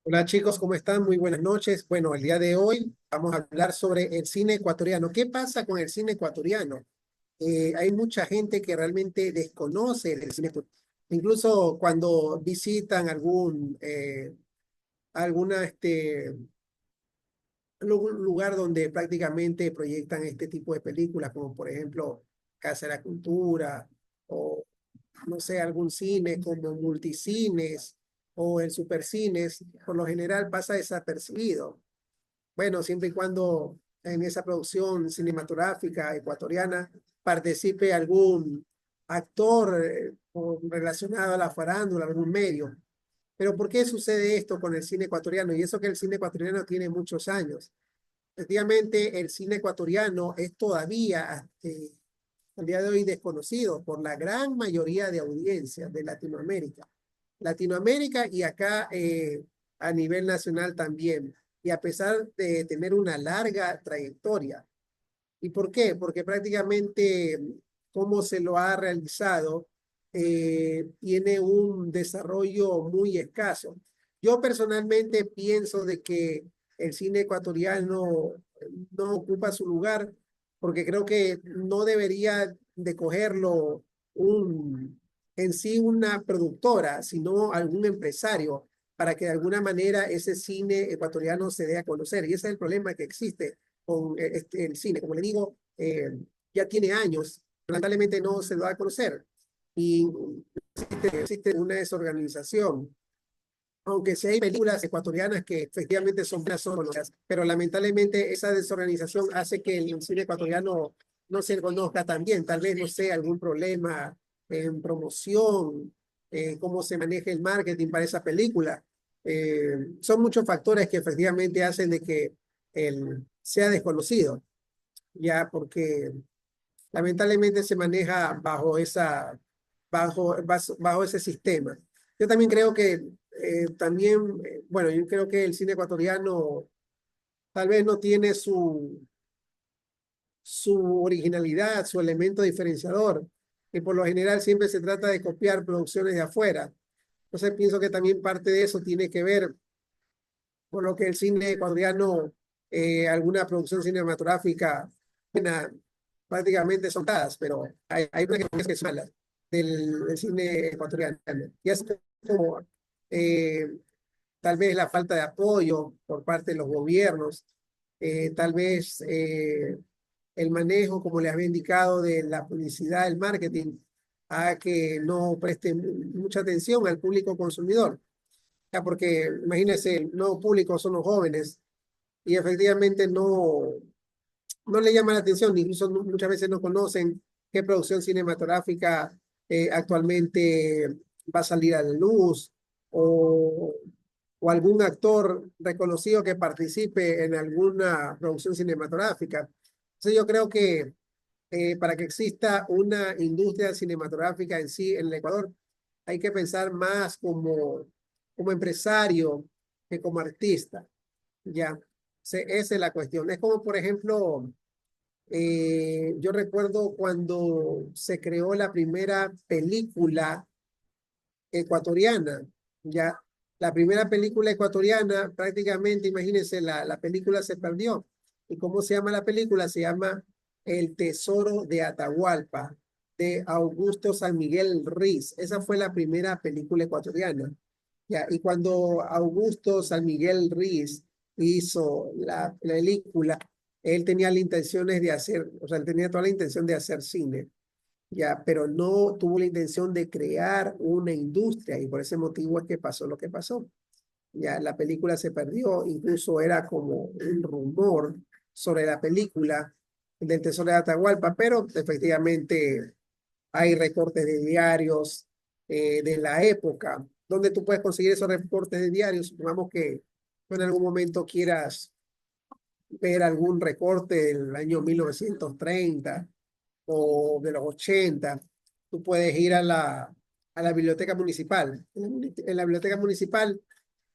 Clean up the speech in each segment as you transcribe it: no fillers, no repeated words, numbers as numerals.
Hola chicos, ¿cómo están? Muy buenas noches. Bueno, el día de hoy vamos a hablar sobre el cine ecuatoriano. ¿Qué pasa con el cine ecuatoriano? Hay mucha gente que realmente desconoce el cine ecuatoriano. Incluso cuando visitan alguna, algún lugar donde prácticamente proyectan este tipo de películas, como por ejemplo Casa de la Cultura o no sé, algún cine como Multicines o el Supercines, por lo general pasa desapercibido. Bueno, siempre y cuando en esa producción cinematográfica ecuatoriana participe algún actor relacionado a la farándula, algún medio. Pero ¿por qué sucede esto con el cine ecuatoriano? Y eso que el cine ecuatoriano tiene muchos años. Efectivamente, el cine ecuatoriano es todavía, al día de hoy, desconocido por la gran mayoría de audiencias de Latinoamérica. Latinoamérica y acá a nivel nacional también. Y a pesar de tener una larga trayectoria. ¿Y por qué? Porque prácticamente cómo se lo ha realizado tiene un desarrollo muy escaso. Yo personalmente pienso de que el cine ecuatoriano no ocupa su lugar porque creo que no debería de cogerlo un, en sí una productora, sino algún empresario para que de alguna manera ese cine ecuatoriano se dé a conocer. Y ese es el problema que existe con el cine. Como le digo, ya tiene años, lamentablemente no se lo da a conocer. Y existe una desorganización. Aunque sí hay películas ecuatorianas que efectivamente son buenas, son conocidas, pero lamentablemente esa desorganización hace que el cine ecuatoriano no se conozca tan bien. Tal vez, no sé, algún problema en promoción, cómo se maneja el marketing para esa película. Son muchos factores que efectivamente hacen de que sea desconocido ya porque lamentablemente se maneja bajo ese sistema. Yo también creo que bueno, yo creo que el cine ecuatoriano tal vez no tiene su originalidad, su elemento diferenciador, y por lo general siempre se trata de copiar producciones de afuera. Entonces pienso que también parte de eso tiene que ver con lo que el cine ecuatoriano, alguna producción cinematográfica buena, prácticamente son todas, pero hay una que es mala del cine ecuatoriano. Y es como eh, tal vez la falta de apoyo por parte de los gobiernos, tal vez el manejo, como les había indicado, de la publicidad, el marketing, a que no preste mucha atención al público consumidor. Ya, porque imagínense, el nuevo público son los jóvenes y efectivamente no le llama la atención, incluso muchas veces no conocen qué producción cinematográfica actualmente va a salir a la luz o, o algún actor reconocido que participe en alguna producción cinematográfica. Entonces yo creo que para que exista una industria cinematográfica en sí en el Ecuador, hay que pensar más como empresario que como artista. Ya, esa es la cuestión. Es como, por ejemplo, yo recuerdo cuando se creó la primera película ecuatoriana, ya, la primera película ecuatoriana, prácticamente, imagínense, la película se perdió. ¿Y cómo se llama la película? Se llama El Tesoro de Atahualpa, de Augusto San Miguel Ruiz. Esa fue la primera película ecuatoriana. Ya, y cuando Augusto San Miguel Ruiz hizo la película, él tenía las intenciones de hacer, o sea, él tenía toda la intención de hacer cine, ya, pero no tuvo la intención de crear una industria y por ese motivo es que pasó lo que pasó. Ya, la película se perdió, incluso era como un rumor sobre la película del Tesoro de Atahualpa, pero efectivamente hay recortes de diarios de la época, donde tú puedes conseguir esos recortes de diarios. Supongamos que tú en algún momento quieras ver algún recorte del año 1930 o de los 80, tú puedes ir a la biblioteca municipal. En la biblioteca municipal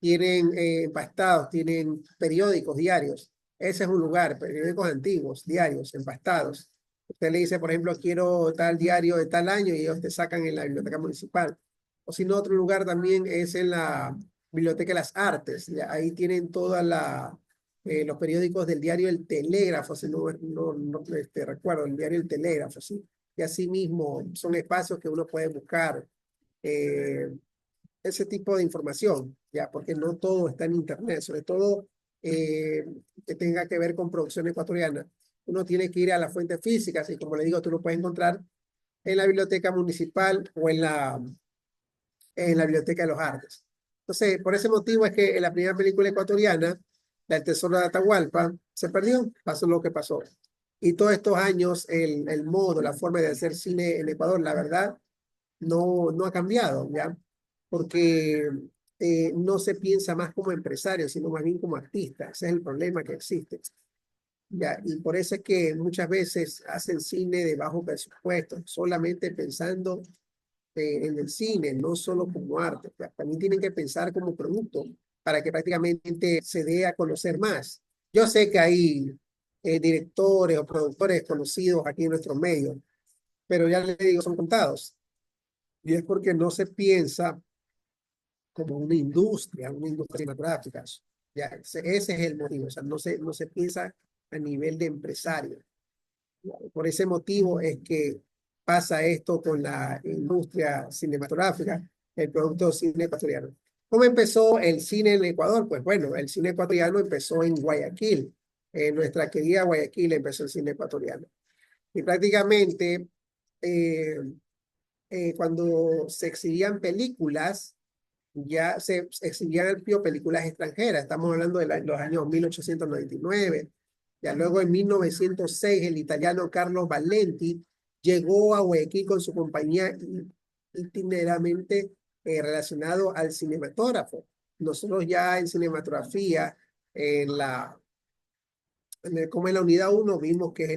tienen empastados, tienen periódicos diarios. Ese es un lugar, periódicos antiguos, diarios, empastados. Usted le dice, por ejemplo, quiero tal diario de tal año y ellos te sacan en la biblioteca municipal. O si no, otro lugar también es en Biblioteca de las Artes. ¿Ya? Ahí tienen todos los periódicos del diario El Telégrafo, si no recuerdo, el diario El Telégrafo, ¿sí? Y así mismo son espacios que uno puede buscar eh, ese tipo de información, ya, porque no todo está en internet, sobre todo que tenga que ver con producción ecuatoriana. Uno tiene que ir a las fuentes físicas y como le digo, tú lo puedes encontrar en la biblioteca municipal o en la biblioteca de los Artes. Entonces, por ese motivo es que en la primera película ecuatoriana, La El Tesoro de Atahualpa, se perdió, pasó lo que pasó. Y todos estos años, el modo, la forma de hacer cine en Ecuador, la verdad, no ha cambiado, ¿ya? Porque no se piensa más como empresario, sino más bien como artista. Ese es el problema que existe. ¿Ya? Y por eso es que muchas veces hacen cine de bajo presupuesto, solamente pensando en el cine, no solo como arte. ¿Ya? También tienen que pensar como producto para que prácticamente se dé a conocer más. Yo sé que hay directores o productores conocidos aquí en nuestros medios, pero ya les digo, son contados. Y es porque no se piensa como una industria cinematográfica. Ya, ese es el motivo, o sea, no se piensa a nivel de empresario. Por ese motivo es que pasa esto con la industria cinematográfica, el producto cine ecuatoriano. ¿Cómo empezó el cine en Ecuador? Pues bueno, el cine ecuatoriano empezó en Guayaquil. En nuestra querida Guayaquil empezó el cine ecuatoriano. Y prácticamente cuando se exhibían películas, ya se exhibían al pio películas extranjeras. Estamos hablando de los años 1899. Ya luego en 1906 el italiano Carlos Valenti llegó a Guayaquil con su compañía itineramente relacionado al cinematógrafo. Nosotros ya en cinematografía, como en la unidad 1 vimos que es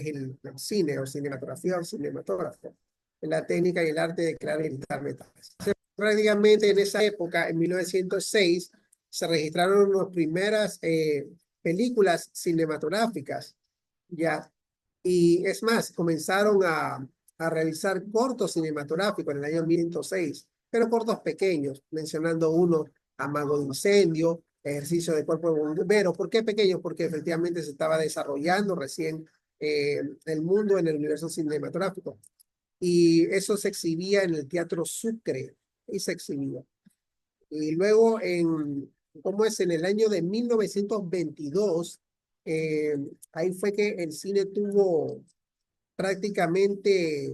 el cine o cinematografía o cinematógrafo, en la técnica y el arte de crear y editar metales. Prácticamente en esa época, en 1906, se registraron las primeras películas cinematográficas, ya. Y es más, comenzaron a realizar cortos cinematográficos en el año 1906, pero cortos pequeños, mencionando uno, Amago de Incendio, Ejercicio de Cuerpo de Bombero. ¿Por qué pequeños? Porque efectivamente se estaba desarrollando recién el mundo en el universo cinematográfico. Y eso se exhibía en el Teatro Sucre, y se exhibía. Y luego, ¿cómo es? En el año de 1922, ahí fue que el cine tuvo prácticamente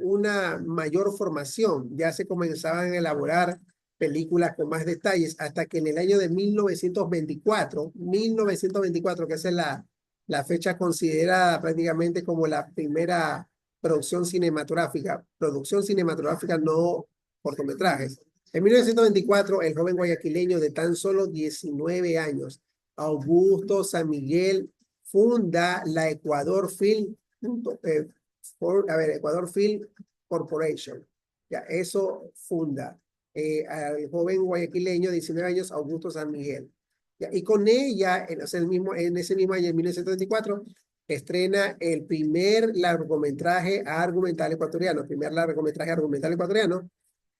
una mayor formación. Ya se comenzaban a elaborar películas con más detalles, hasta que en el año de 1924, que esa es la fecha considerada prácticamente como la primera producción cinematográfica no cortometrajes. En 1924, el joven guayaquileño de tan solo 19 años, Augusto San Miguel, funda la Ecuador Ecuador Film Corporation. Ya, eso funda al joven guayaquileño, 19 años, Augusto San Miguel. Ya, y con ella, en ese mismo año, en 1974, estrena el primer largometraje argumental ecuatoriano,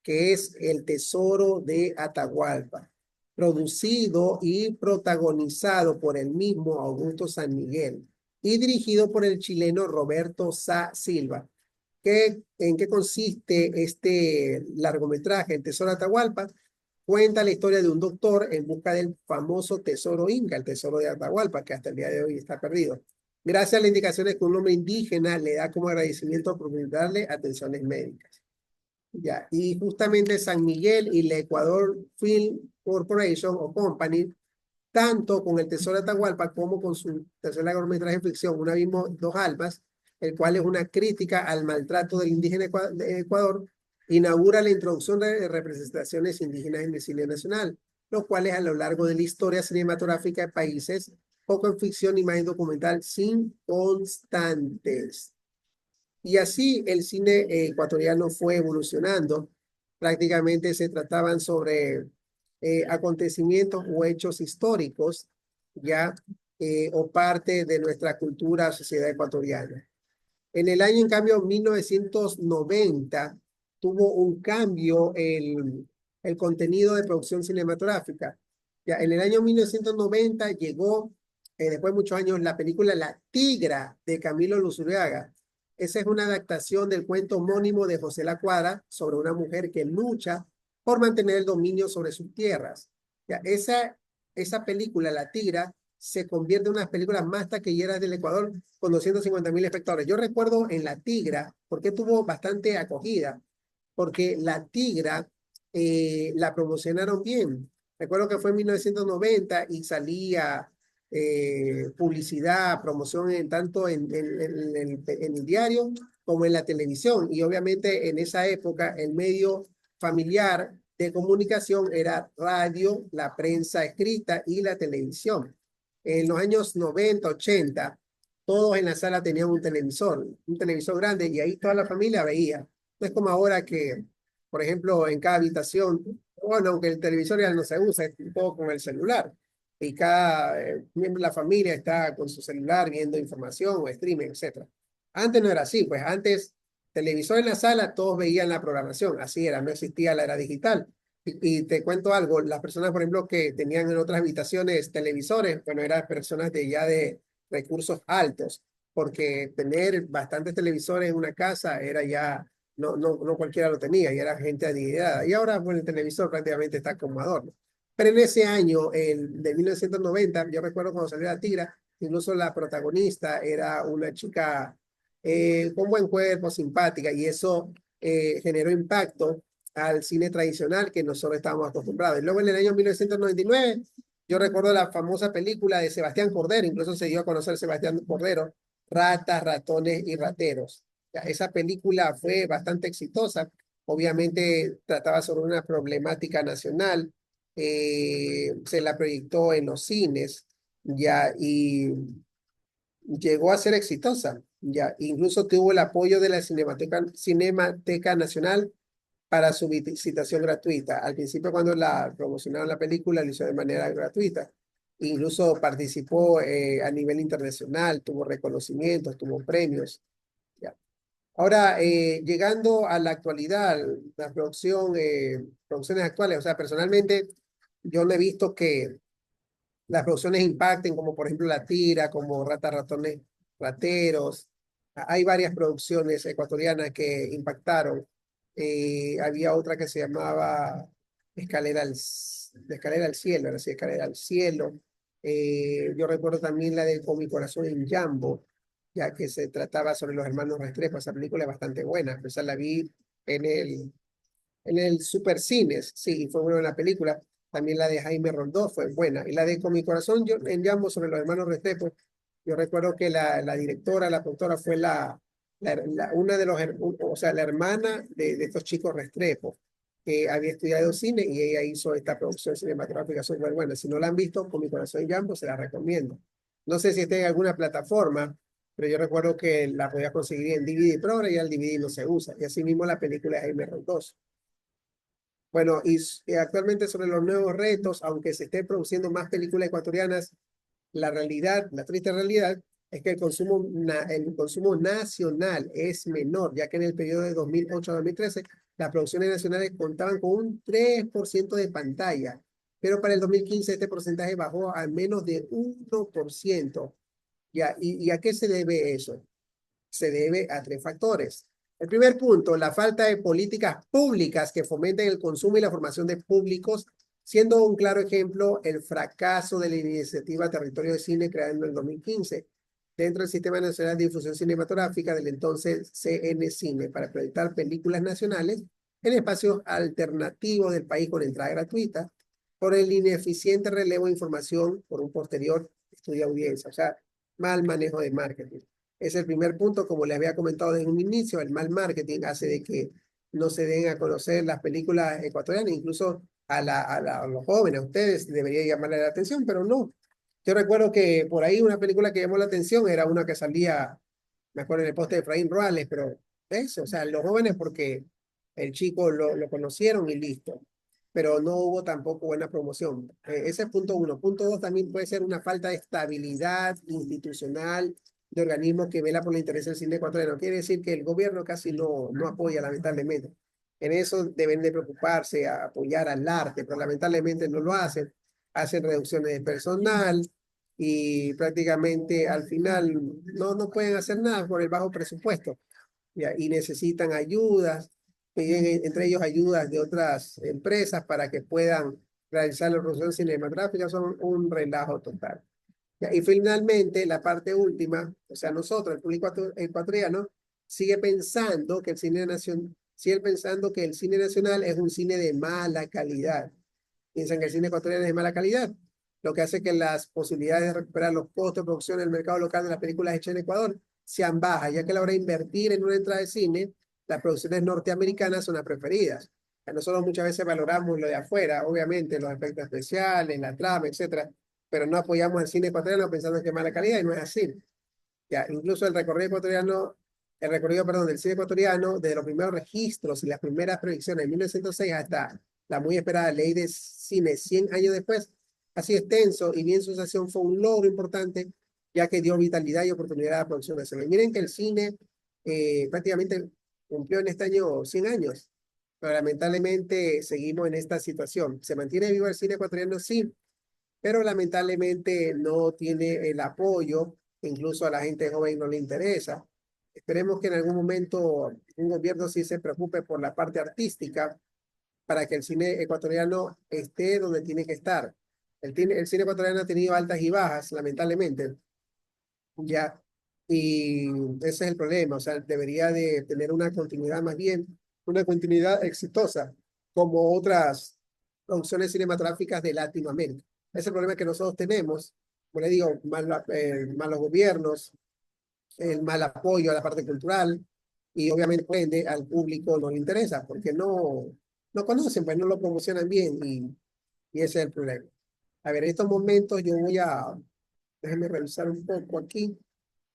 que es El Tesoro de Atahualpa, producido y protagonizado por el mismo Augusto San Miguel y dirigido por el chileno Roberto Sá Silva. ¿En qué consiste este largometraje? El Tesoro de Atahualpa cuenta la historia de un doctor en busca del famoso tesoro inca, el tesoro de Atahualpa, que hasta el día de hoy está perdido. Gracias a las indicaciones que un hombre indígena le da como agradecimiento por brindarle atenciones médicas. Ya, y justamente San Miguel y la Ecuador Film Corporation o Company, tanto con el Tesoro de Atahualpa como con su tercer largometraje de ficción, Una Abismo, Dos Almas, el cual es una crítica al maltrato del indígena de Ecuador, inaugura la introducción de representaciones indígenas en el cine nacional, los cuales a lo largo de la historia cinematográfica de países, poco en ficción, imagen documental, sin constantes. Y así el cine ecuatoriano fue evolucionando. Prácticamente se trataban sobre acontecimientos o hechos históricos, ya, o parte de nuestra cultura, sociedad ecuatoriana. En el año, en cambio, 1990, tuvo un cambio el contenido de producción cinematográfica. Ya, en el año 1990 llegó, después de muchos años, la película La Tigra de Camilo Luzuriaga. Esa es una adaptación del cuento homónimo de José La Cuadra sobre una mujer que lucha por mantener el dominio sobre sus tierras. Ya, esa película, La Tigra, se convierte en una de las películas más taquilleras del Ecuador con 250.000 espectadores. Yo recuerdo en La Tigra, porque tuvo bastante acogida, porque La Tigra la promocionaron bien. Recuerdo que fue en 1990 y salía publicidad, promoción tanto en el diario como en la televisión. Y obviamente en esa época el medio familiar de comunicación era radio, la prensa escrita y la televisión. En los años 90, 80, todos en la sala tenían un televisor grande y ahí toda la familia veía. No es como ahora que, por ejemplo, en cada habitación, bueno, aunque el televisor ya no se usa, es todo con el celular. Y cada miembro de la familia está con su celular viendo información o streaming, etcétera. Antes no era así, pues antes, televisor en la sala, todos veían la programación, así era, no existía la era digital. Y te cuento algo, las personas, por ejemplo, que tenían en otras habitaciones televisores, bueno, eran personas de ya de recursos altos, porque tener bastantes televisores en una casa era ya, no cualquiera lo tenía, y era gente adinerada. Y ahora, bueno, el televisor prácticamente está como adorno. Pero en ese año, el de 1990, yo recuerdo cuando salió La Tigra, incluso la protagonista era una chica con buen cuerpo, simpática, y eso generó impacto al cine tradicional que nosotros estábamos acostumbrados. Y luego en el año 1999, yo recuerdo la famosa película de Sebastián Cordero, incluso se dio a conocer Sebastián Cordero, Ratas, Ratones y Rateros. Ya, esa película fue bastante exitosa, obviamente trataba sobre una problemática nacional, se la proyectó en los cines, ya, y llegó a ser exitosa, ya, incluso tuvo el apoyo de la Cinemateca Nacional para su visitación gratuita. Al principio, cuando la promocionaron la película, lo hizo de manera gratuita. Incluso participó a nivel internacional, tuvo reconocimientos, tuvo premios. Ya. Ahora, llegando a la actualidad, la producción, producciones actuales, o sea, personalmente, yo no he visto que las producciones impacten, como por ejemplo La Tira, como Rata, Ratones, Rateros. Hay varias producciones ecuatorianas que impactaron. Había otra que se llamaba Escalera al Cielo, era así, Escalera al Cielo. Yo recuerdo también la de Con mi corazón en Jambo, ya que se trataba sobre los hermanos Restrepo. Esa película es bastante buena, esa la vi en el Supercines, sí, fue buena la película. También la de Jaime Rondó fue buena. Y la de Con mi corazón yo, en Jambo sobre los hermanos Restrepo, yo recuerdo que la directora, la productora fue una de o sea, la hermana de estos chicos Restrepo, que había estudiado cine y ella hizo esta producción cinematográfica súper buena. Si no la han visto, Con mi corazón en Jambo, se la recomiendo. No sé si está en alguna plataforma, pero yo recuerdo que la podía conseguir en DVD, pero ahora ya el DVD no se usa. Y así mismo la película de Jaime Rondó. Bueno, y actualmente sobre los nuevos retos, aunque se estén produciendo más películas ecuatorianas, la realidad, la triste realidad, es que el consumo nacional es menor, ya que en el periodo de 2008 a 2013, las producciones nacionales contaban con un 3% de pantalla, pero para el 2015 este porcentaje bajó a menos de 1%. Ya, ¿y a qué se debe eso? Se debe a tres factores. El primer punto, la falta de políticas públicas que fomenten el consumo y la formación de públicos, siendo un claro ejemplo el fracaso de la iniciativa Territorio de Cine creada en el 2015 dentro del Sistema Nacional de Difusión Cinematográfica del entonces CN Cine para proyectar películas nacionales en espacios alternativos del país con entrada gratuita por el ineficiente relevo de información por un posterior estudio de audiencia, o sea, mal manejo de marketing. Es el primer punto, como les había comentado desde un inicio, el mal marketing hace de que no se den a conocer las películas ecuatorianas, incluso a los jóvenes, a ustedes debería llamarle la atención, pero no. Yo recuerdo que por ahí una película que llamó la atención era una que salía, me acuerdo en el poste de Efraín Ruales, pero eso, o sea, los jóvenes porque el chico lo conocieron y listo, pero no hubo tampoco buena promoción. Ese es punto uno. Punto dos, también puede ser una falta de estabilidad institucional de organismos que vela por el interés del cine ecuatoriano. Quiere decir que el gobierno casi no apoya, lamentablemente. En eso deben de preocuparse, a apoyar al arte, pero lamentablemente no lo hacen. Hacen reducciones de personal y prácticamente al final no pueden hacer nada por el bajo presupuesto. ¿Ya? Y necesitan ayudas, piden entre ellos ayudas de otras empresas para que puedan realizar la producción cinematográfica, son un relajo total. ¿Ya? Y finalmente, la parte última, o sea, nosotros, el público ecuatoriano, sigue pensando que el cine nacional es un cine de mala calidad. Piensan que el cine ecuatoriano es de mala calidad, lo que hace que las posibilidades de recuperar los costos de producción en el mercado local de las películas hechas en Ecuador sean bajas, ya que a la hora de invertir en una entrada de cine, las producciones norteamericanas son las preferidas. Nosotros muchas veces valoramos lo de afuera, obviamente, los efectos especiales, la trama, etcétera, pero no apoyamos al cine ecuatoriano pensando que es mala calidad y no es así. Ya, incluso el recorrido, perdón, del cine ecuatoriano, desde los primeros registros y las primeras proyecciones en 1906 hasta la muy esperada ley de cine 100 años después, ha sido extenso y bien su sucesión fue un logro importante, ya que dio vitalidad y oportunidad a la producción nacional. Miren que el cine prácticamente cumplió en este año 100 años, pero lamentablemente seguimos en esta situación. ¿Se mantiene vivo el cine ecuatoriano? Sí, pero lamentablemente no tiene el apoyo, incluso a la gente joven no le interesa. Esperemos que en algún momento un gobierno sí se preocupe por la parte artística para que el cine ecuatoriano esté donde tiene que estar. El cine ecuatoriano ha tenido altas y bajas, lamentablemente, ya, y ese es el problema, o sea, debería de tener una continuidad más bien, una continuidad exitosa, como otras producciones cinematográficas de Latinoamérica. Ese es el problema que nosotros tenemos, como le digo, malos gobiernos, el mal apoyo a la parte cultural, y obviamente al público no le interesa, porque no conocen, pues no lo promocionan bien, y ese es el problema. A ver, en estos momentos déjenme revisar un poco aquí.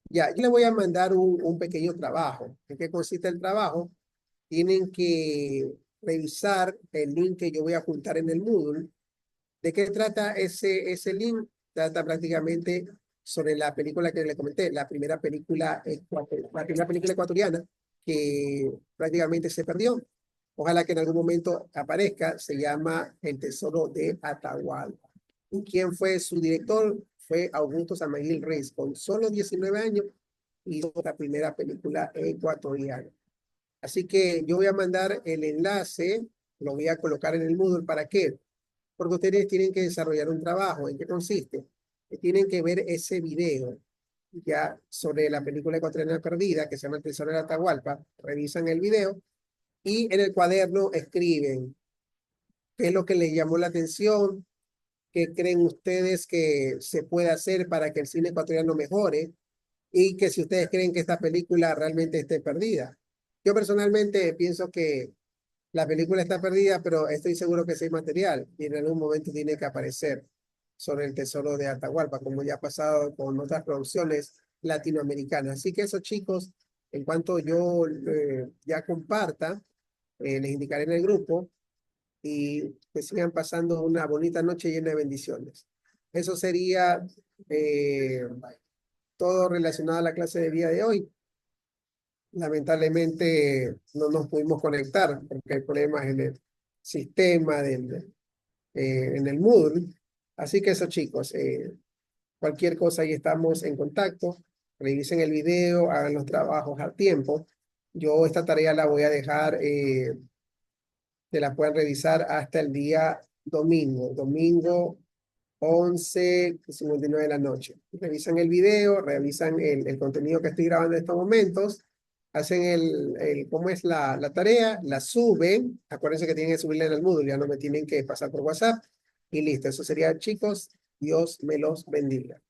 Ya, yo le voy a mandar un pequeño trabajo. ¿En qué consiste el trabajo? Tienen que revisar el link que yo voy a juntar en el Moodle. ¿De qué trata ese link? Trata prácticamente sobre la película que le comenté, la primera película ecuatoriana que prácticamente se perdió. Ojalá que en algún momento aparezca. Se llama El Tesoro de Atahualpa. ¿Y quién fue su director? Fue Augusto Samail Reyes, con solo 19 años, hizo la primera película ecuatoriana. Así que yo voy a mandar el enlace, lo voy a colocar en el Moodle. ¿Para qué? Porque ustedes tienen que desarrollar un trabajo. ¿En qué consiste? Que tienen que ver ese video ya sobre la película ecuatoriana perdida, que se llama El Tesoro de Atahualpa. Revisan el video y en el cuaderno escriben qué es lo que les llamó la atención, qué creen ustedes que se puede hacer para que el cine ecuatoriano mejore, y que si ustedes creen que esta película realmente esté perdida. Yo personalmente pienso que la película está perdida, pero estoy seguro que sí hay material y en algún momento tiene que aparecer sobre el tesoro de Atahualpa, como ya ha pasado con otras producciones latinoamericanas. Así que eso, chicos, en cuanto yo ya comparta, les indicaré en el grupo, y que sigan pasando una bonita noche llena de bendiciones. Eso sería eh, todo relacionado a la clase de día de hoy. Lamentablemente no nos pudimos conectar porque hay problemas en el sistema en el Moodle. Así que eso, chicos, cualquier cosa ahí estamos en contacto. Revisen el video, hagan los trabajos a tiempo. Yo esta tarea la voy a dejar, que la puedan revisar hasta el día domingo 11:59 de la noche. Revisan el video, revisan el contenido que estoy grabando en estos momentos, hacen cómo es la tarea, la suben. Acuérdense que tienen que subirla en el Moodle, ya no me tienen que pasar por WhatsApp, y listo. Eso sería, chicos. Dios me los bendiga.